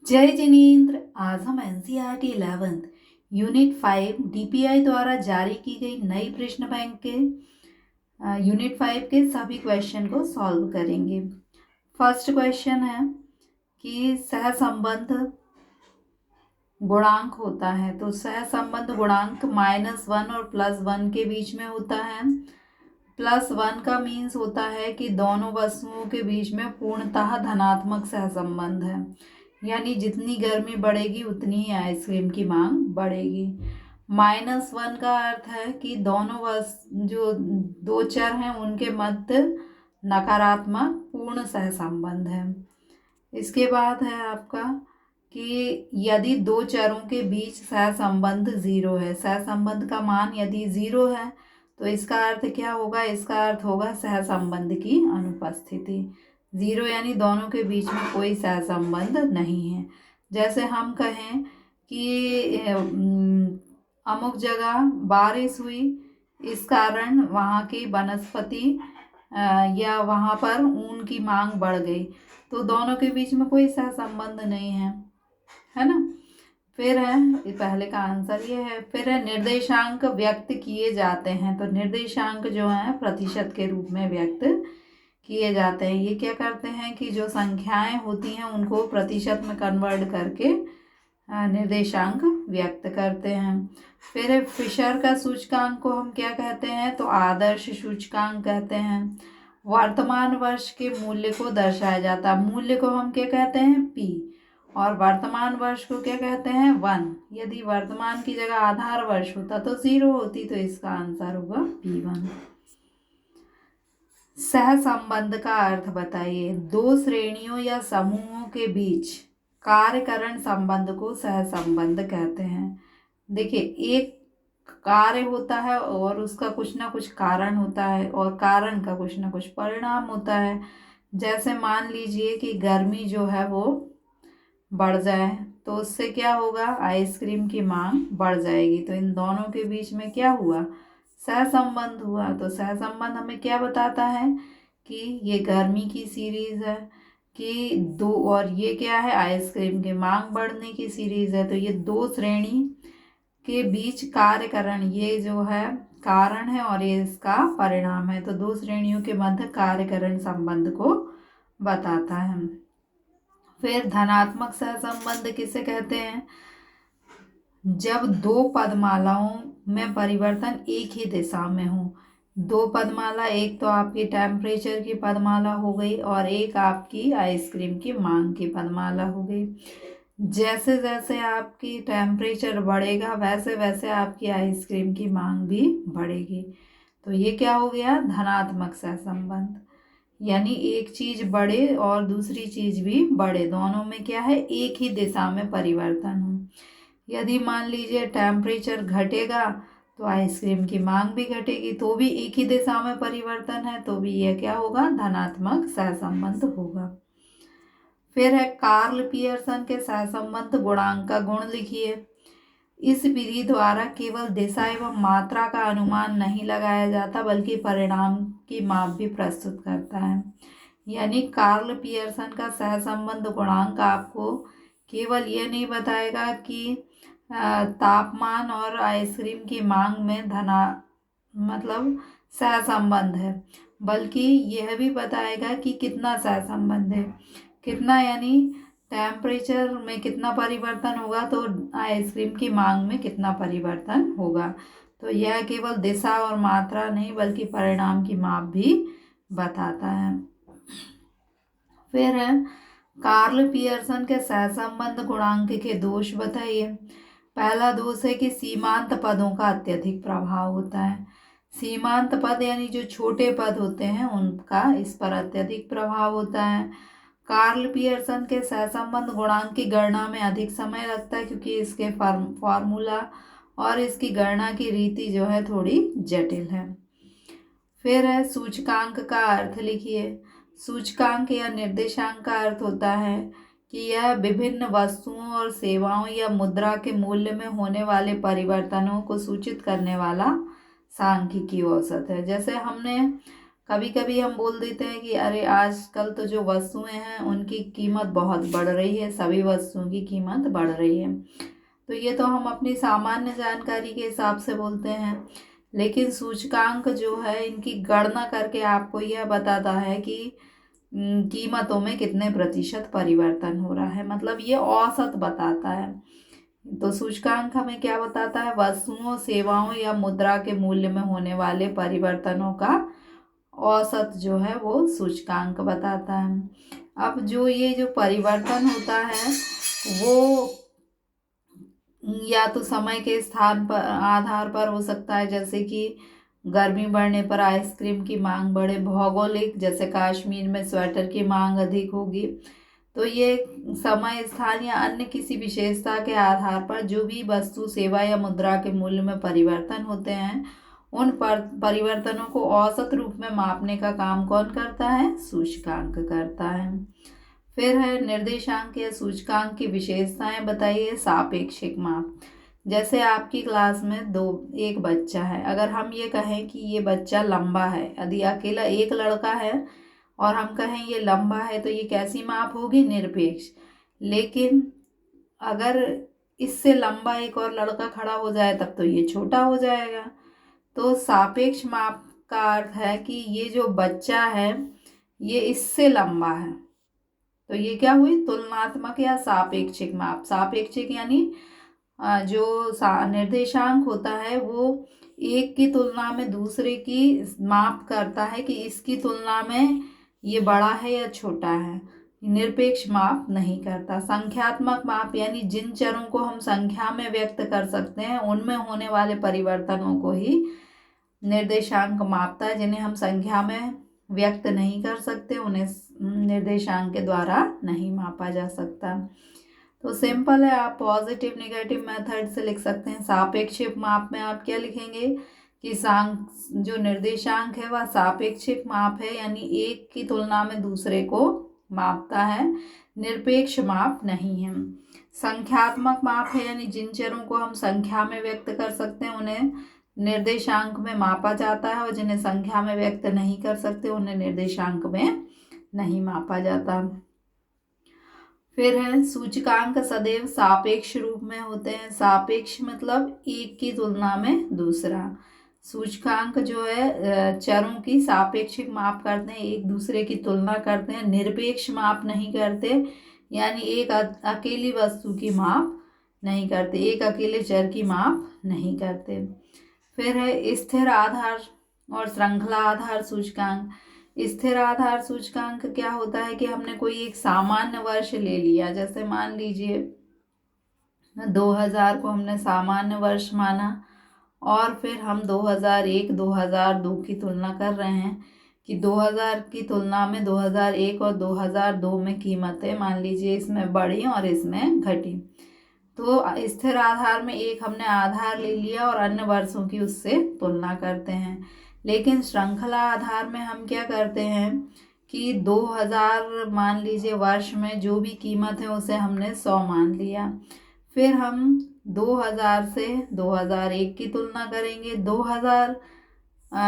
जय जिनेन्द्र। आज हम एनसीईआरटी 11th यूनिट 5 डीपीआई द्वारा जारी की गई नई प्रश्न बैंक के यूनिट 5 के सभी क्वेश्चन को सॉल्व करेंगे। फर्स्ट क्वेश्चन है कि सहसंबंध गुणांक होता है, तो सहसंबंध गुणांक -1 और +1 के बीच में होता है। +1 का मीन्स होता है कि दोनों वस्तुओं के बीच में पूर्णतः धनात्मक सहसंबंध है, यानी जितनी गर्मी बढ़ेगी उतनी ही आइसक्रीम की मांग बढ़ेगी। -1 का अर्थ है कि दोनों जो दो चर हैं उनके मध्य नकारात्मक पूर्ण सहसंबंध है। इसके बाद है आपका कि यदि दो चरों के बीच सहसंबंध 0 है, सहसंबंध का मान यदि 0 है तो इसका अर्थ क्या होगा? इसका अर्थ होगा सहसंबंध की अनुपस्थिति। 0 यानी दोनों के बीच में कोई सहसंबंध नहीं है। जैसे हम कहें कि अमुक जगह बारिश हुई, इस कारण वहाँ की वनस्पति या वहाँ पर ऊन की मांग बढ़ गई, तो दोनों के बीच में कोई सहसंबंध नहीं है ना। फिर है, पहले का आंसर ये है। फिर है निर्देशांक व्यक्त किए जाते हैं, तो निर्देशांक जो है प्रतिशत के रूप में व्यक्त किए जाते हैं। ये क्या करते हैं कि जो संख्याएं होती हैं उनको प्रतिशत में कन्वर्ट करके निर्देशांक व्यक्त करते हैं। फिर फिशर का सूचकांक को हम क्या कहते हैं? तो आदर्श सूचकांक कहते हैं। वर्तमान वर्ष के मूल्य को दर्शाया जाता है, मूल्य को हम क्या कहते हैं? P, और वर्तमान वर्ष को क्या कहते हैं? 1। यदि वर्तमान की जगह आधार वर्ष होता तो 0 होती, तो इसका आंसर होगा P1। सहसंबंध का अर्थ बताइए। दो श्रेणियों या समूहों के बीच कार्यकरण संबंध को सहसंबंध कहते हैं। देखिए, एक कार्य होता है और उसका कुछ ना कुछ कारण होता है, और कारण का कुछ ना कुछ परिणाम होता है। जैसे मान लीजिए कि गर्मी जो है वो बढ़ जाए, तो उससे क्या होगा? आइसक्रीम की मांग बढ़ जाएगी। तो इन दोनों के बीच में क्या हुआ? सहसंबंध हुआ। तो सहसंबंध हमें क्या बताता है कि ये गर्मी की सीरीज है, कि दो, और ये क्या है? आइसक्रीम की मांग बढ़ने की सीरीज है। तो ये दो श्रेणी के बीच कार्यकरण, ये जो है कारण है और ये इसका परिणाम है, तो दो श्रेणियों के मध्य कार्यकरण संबंध को बताता है। फिर धनात्मक सहसंबंध किसे कहते हैं? जब दो पदमालाओं में परिवर्तन एक ही दिशा में हो। दो पदमाला, एक तो आपकी टेम्परेचर की पदमाला हो गई और एक आपकी आइसक्रीम की मांग की पदमाला हो गई। जैसे जैसे आपकी टेम्परेचर बढ़ेगा वैसे वैसे आपकी आइसक्रीम की मांग भी बढ़ेगी। तो ये क्या हो गया? धनात्मक सहसंबंध। यानी एक चीज बढ़े और दूसरी चीज भी बढ़े, दोनों में क्या है? एक ही दिशा में परिवर्तन हो। यदि मान लीजिए टेम्परेचर घटेगा तो आइसक्रीम की मांग भी घटेगी, तो भी एक ही दिशा में परिवर्तन है, तो भी यह क्या होगा? धनात्मक सहसंबंध होगा। फिर है कार्ल पियर्सन के सहसंबंध गुणांक का गुण लिखिए। इस विधि द्वारा केवल दिशा एवं मात्रा का अनुमान नहीं लगाया जाता, बल्कि परिणाम की माप भी प्रस्तुत करता है। यानी कार्ल पियर्सन का सहसंबंध गुणांक आपको केवल ये नहीं बताएगा कि तापमान और आइसक्रीम की मांग में मतलब सहसंबंध है, बल्कि यह भी बताएगा कि कितना सहसंबंध है। कितना यानी टेम्परेचर में कितना परिवर्तन होगा तो आइसक्रीम की मांग में कितना परिवर्तन होगा। तो यह केवल दिशा और मात्रा नहीं बल्कि परिणाम की माप भी बताता है। फिर है कार्ल पियर्सन के सहसंबंध गुणांक के दोष बताइए। पहला दोष है कि सीमांत पदों का अत्यधिक प्रभाव होता है। सीमांत पद यानी जो छोटे पद होते हैं उनका इस पर अत्यधिक प्रभाव होता है। कार्ल पियर्सन के सहसंबंध गुणांक की गणना में अधिक समय लगता है, क्योंकि इसके फार्मूला और इसकी गणना की रीति जो है थोड़ी जटिल है। फिर है सूचकांक का अर्थ लिखिए। सूचकांक या निर्देशांक का अर्थ होता है कि यह विभिन्न वस्तुओं और सेवाओं या मुद्रा के मूल्य में होने वाले परिवर्तनों को सूचित करने वाला सांख्यिकीय औसत है। जैसे हमने कभी कभी हम बोल देते हैं कि अरे आजकल तो जो वस्तुएं हैं उनकी कीमत बहुत बढ़ रही है, सभी वस्तुओं की कीमत बढ़ रही है। तो ये तो हम अपनी सामान्य जानकारी के हिसाब से बोलते हैं। लेकिन सूचकांक जो है इनकी गणना करके आपको यह बताता है कि कीमतों में कितने प्रतिशत परिवर्तन हो रहा है, मतलब ये औसत बताता है। तो सूचकांक हमें क्या बताता है? वस्तुओं, सेवाओं या मुद्रा के मूल्य में होने वाले परिवर्तनों का औसत जो है वो सूचकांक बताता है। अब जो ये जो परिवर्तन होता है वो या तो समय के स्थान पर आधार पर हो सकता है, जैसे कि गर्मी बढ़ने पर आइसक्रीम की मांग बढ़े, भौगोलिक जैसे कश्मीर में स्वेटर की मांग अधिक होगी। तो ये समय, स्थान या अन्य किसी विशेषता के आधार पर जो भी वस्तु, सेवा या मुद्रा के मूल्य में परिवर्तन होते हैं उन परिवर्तनों को औसत रूप में मापने का काम कौन करता है? सूचकांक करता है। फिर है निर्देशांक या सूचकांक की विशेषताएं बताइए। सापेक्षिक माप, जैसे आपकी क्लास में एक बच्चा है, अगर हम ये कहें कि ये बच्चा लंबा है, यदि अकेला एक लड़का है और हम कहें ये लंबा है, तो ये कैसी माप होगी? निरपेक्ष। लेकिन अगर इससे लंबा एक और लड़का खड़ा हो जाए तब तो ये छोटा हो जाएगा। तो सापेक्ष माप का अर्थ है कि ये जो बच्चा है ये इससे लंबा है, तो ये क्या हुई? तुलनात्मक या सापेक्षिक माप। सापेक्षिक यानी जो निर्देशांक होता है वो एक की तुलना में दूसरे की माप करता है कि इसकी तुलना में ये बड़ा है या छोटा है। निरपेक्ष माप नहीं करता। संख्यात्मक माप यानी जिन चरों को हम संख्या में व्यक्त कर सकते हैं उनमें होने वाले परिवर्तनों को ही निर्देशांक मापता है। जिन्हें हम संख्या में व्यक्त नहीं कर सकते उन्हें निर्देशांक के द्वारा नहीं मापा जा सकता। तो सिंपल है, आप पॉजिटिव नेगेटिव मेथड से लिख सकते हैं। सापेक्षिक माप में आप क्या लिखेंगे कि जो निर्देशांक है वह सापेक्षिक माप है, यानी एक की तुलना में दूसरे को मापता है, निरपेक्ष माप नहीं है। संख्यात्मक माप है, यानी जिन चरों को हम संख्या में व्यक्त कर सकते हैं उन्हें निर्देशांक में मापा जाता है, और जिन्हें संख्या में व्यक्त नहीं कर सकते उन्हें निर्देशांक में नहीं मापा जाता। फिर है सूचकांक सदैव सापेक्ष रूप में होते हैं। सापेक्ष मतलब एक की तुलना में दूसरा। सूचकांक जो है चरों की सापेक्षिक माप करते हैं, एक दूसरे की तुलना करते हैं, निरपेक्ष माप नहीं करते, यानी एक अकेली वस्तु की माप नहीं करते, एक अकेले चर की माप नहीं करते। फिर है स्थिर आधार और श्रृंखला आधार सूचकांक। स्थिर आधार सूचकांक क्या होता है कि हमने कोई एक सामान्य वर्ष ले लिया, जैसे मान लीजिए 2000 को हमने सामान्य वर्ष माना, और फिर हम 2001 2002 की तुलना कर रहे हैं कि 2000 की तुलना में 2001 और 2002 में कीमतें मान लीजिए इसमें बढ़ी और इसमें घटी। तो स्थिर आधार में एक हमने आधार ले लिया और अन्य वर्षों की उससे तुलना करते हैं। लेकिन श्रृंखला आधार में हम क्या करते हैं कि 2000 मान लीजिए वर्ष में जो भी कीमत है उसे हमने 100 मान लिया, फिर हम 2000 से 2001 की तुलना करेंगे। 2000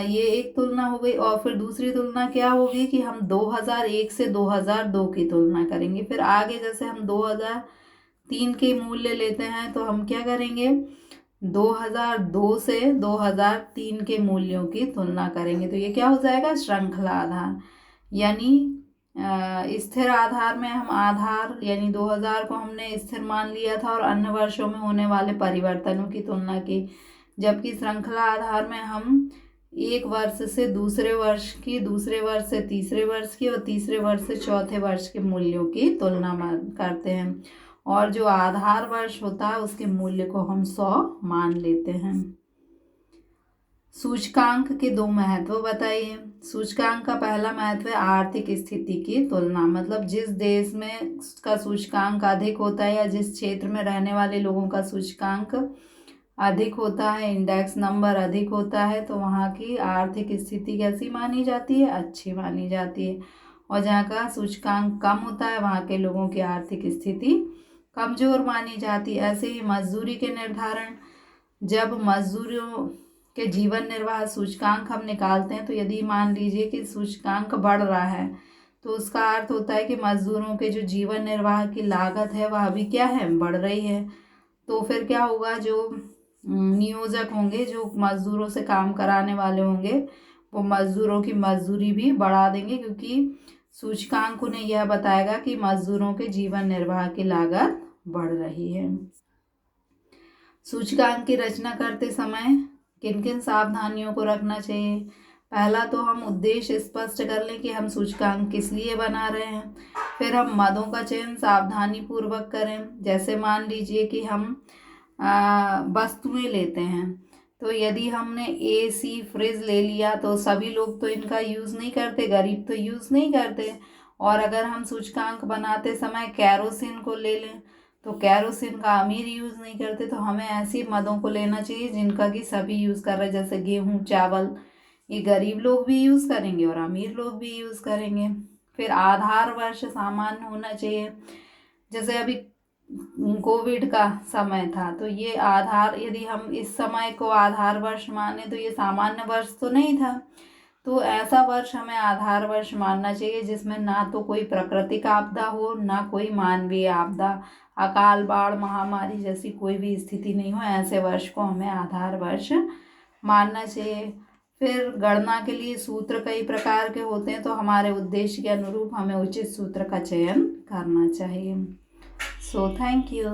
ये एक तुलना हो गई, और फिर दूसरी तुलना क्या होगी कि हम 2001 से 2002 की तुलना करेंगे। फिर आगे जैसे हम 2003 के मूल्य लेते हैं तो हम क्या करेंगे, 2002 से 2003 के मूल्यों की तुलना करेंगे। तो ये क्या हो जाएगा? श्रृंखला आधार। यानी स्थिर आधार में हम आधार यानी 2000 को हमने स्थिर मान लिया था और अन्य वर्षों में होने वाले परिवर्तनों की तुलना की, जबकि श्रृंखला आधार में हम एक वर्ष से दूसरे वर्ष की, दूसरे वर्ष से तीसरे वर्ष की और तीसरे वर्ष से चौथे वर्ष के मूल्यों की तुलना करते हैं, और जो आधार वर्ष होता है उसके मूल्य को हम 100 मान लेते हैं। सूचकांक के दो महत्व बताइए। सूचकांक का पहला महत्व है आर्थिक स्थिति की तुलना, मतलब जिस देश में का सूचकांक अधिक होता है या जिस क्षेत्र में रहने वाले लोगों का सूचकांक अधिक होता है, इंडेक्स नंबर अधिक होता है, तो वहाँ की आर्थिक स्थिति कैसी मानी जाती है? अच्छी मानी जाती है। और जहाँ का सूचकांक कम होता है वहाँ के लोगों की आर्थिक स्थिति कमजोर मानी जाती है। ऐसे ही मजदूरी के निर्धारण, जब मजदूरों के जीवन निर्वाह सूचकांक हम निकालते हैं, तो यदि मान लीजिए कि सूचकांक बढ़ रहा है तो उसका अर्थ होता है कि मजदूरों के जो जीवन निर्वाह की लागत है वह भी क्या है, बढ़ रही है। तो फिर क्या होगा, जो नियोजक होंगे, जो मजदूरों से काम कराने वाले होंगे, वो मजदूरों की मजदूरी भी बढ़ा देंगे, क्योंकि सूचकांक उन्हें यह बताएगा कि मजदूरों के जीवन निर्वाह की लागत बढ़ रही है। सूचकांक की रचना करते समय किन किन सावधानियों को रखना चाहिए? पहला तो हम उद्देश्य स्पष्ट कर लें कि हम सूचकांक किस लिए बना रहे हैं। फिर हम मदों का चयन सावधानी पूर्वक करें। जैसे मान लीजिए कि हम वस्तुएं लेते हैं, तो यदि हमने AC फ्रिज ले लिया तो सभी लोग तो इनका यूज़ नहीं करते, गरीब तो यूज़ नहीं करते। और अगर हम सूचकांक बनाते समय कैरोसिन को ले लें तो कैरोसिन का अमीर यूज़ नहीं करते, तो हमें ऐसी मदों को लेना चाहिए जिनका कि सभी यूज़ कर रहे हैं। जैसे गेहूँ, चावल, ये गरीब लोग भी यूज़ करेंगे और अमीर लोग भी यूज़ करेंगे। फिर आधार वर्ष सामान्य होना चाहिए। जैसे अभी कोविड का समय था, तो ये आधार, यदि हम इस समय को आधार वर्ष माने तो ये सामान्य वर्ष तो नहीं था, तो ऐसा वर्ष हमें आधार वर्ष मानना चाहिए जिसमें ना तो कोई प्राकृतिक आपदा हो, ना कोई मानवीय आपदा, अकाल, बाढ़, महामारी जैसी कोई भी स्थिति नहीं हो। ऐसे वर्ष को हमें आधार वर्ष मानना चाहिए। फिर गणना के लिए सूत्र कई प्रकार के होते हैं, तो हमारे उद्देश्य के अनुरूप हमें उचित सूत्र का चयन करना चाहिए। So thank you.